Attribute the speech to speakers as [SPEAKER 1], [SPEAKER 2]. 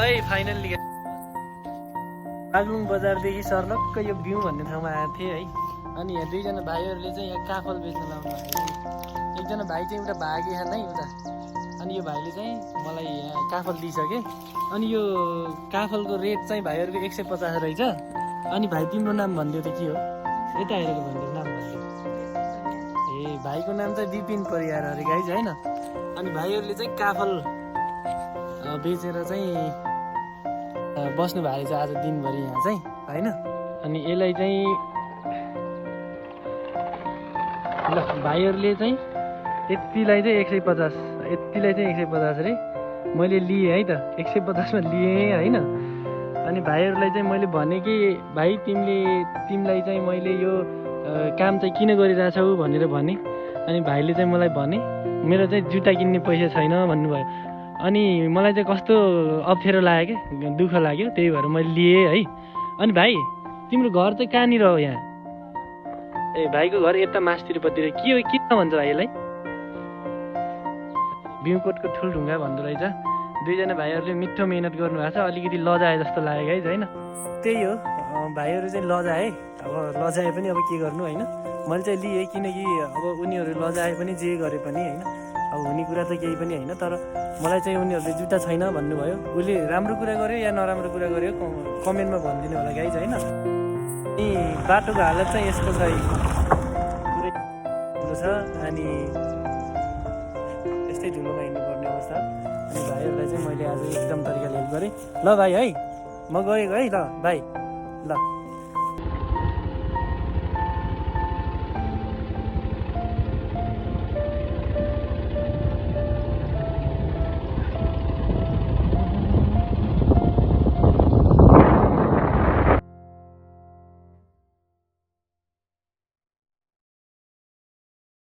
[SPEAKER 1] है फाइनल्ली बागलुङ बजारदेखि सर्लक्क यो बिउ भन्ने ठाउँमा आएको थिएँ है। अनि यहाँ दुईजना भाइहरूले चाहिँ यहाँ काफल बेच्न लाउनु भएको थियो। एकजना भाइ चाहिँ उता भागे खान है उता, अनि यो भाइले चाहिँ मलाई यहाँ काफल दिइसके। अनि यो काफलको रेट चाहिँ भाइहरूको 150 रहेछ। अनि भाइ तिम्रो नाम भनिदियो त के हो? यता हेरेर भनिदियो नाम भनिदियो। ए भाइको नाम चाहिँ विपिन परियार अरे गाइज होइन। अनि भाइहरूले चाहिँ काफल बेचेर चाहिँ बस्नु भएको रहेछ आज दिनभरि यहाँ चाहिँ होइन। अनि यसलाई चाहिँ ल भाइहरूले चाहिँ यतिलाई चाहिँ 150, यतिलाई चाहिँ 150 अरे मैले लिएँ है त, 150मा लिएँ होइन। अनि भाइहरूलाई चाहिँ मैले भने कि भाइ तिमीलाई चाहिँ मैले यो काम चाहिँ किन गरिरहेछौ भनेर भने। अनि भाइले चाहिँ मलाई भने मेरो चाहिँ जुत्ता किन्ने पैसा छैन भन्नुभयो। अनि मलाई चाहिँ कस्तो अप्ठ्यारो लाग्यो क्या, दुःख लाग्यो, त्यही भएर मैले लिएँ है। अनि भाइ तिम्रो घर चाहिँ कहाँनिर हो यहाँ? ए भाइको घर यता मास्तिरपट्टि के हो, किन भन्छ भाइलाई? बिउकोटको ठुलढुङ्गा भन्दो रहेछ। दुईजना भाइहरूले मिठो मेहनत गर्नुभएको छ, अलिकति लजाए जस्तो लाग्यो है होइन। त्यही हो भाइहरू चाहिँ लजाए, अब लजाए पनि अब के गर्नु होइन। मैले चाहिँ लिएँ किनकि अब उनीहरू लजाए पनि जे गरे पनि होइन, अब हुने कुरा त केही पनि होइन। तर मलाई चाहिँ उनीहरूले जुत्ता छैन भन्नुभयो। उसले राम्रो कुरा गर्यो या नराम्रो कुरा गर्यो कमेन्टमा भनिदिनु होला गाइज होइन। अनि बाटोको हालत चाहिँ यस्तो छ, पुरै ठुलो छ। अनि यस्तै ठुलोमा हिँड्नुपर्ने अवस्था। अनि भाइहरूलाई चाहिँ मैले आज एकदम तरिकाले हेल्प गरेँ। ल भाइ है म गएको है, ल भाइ ल।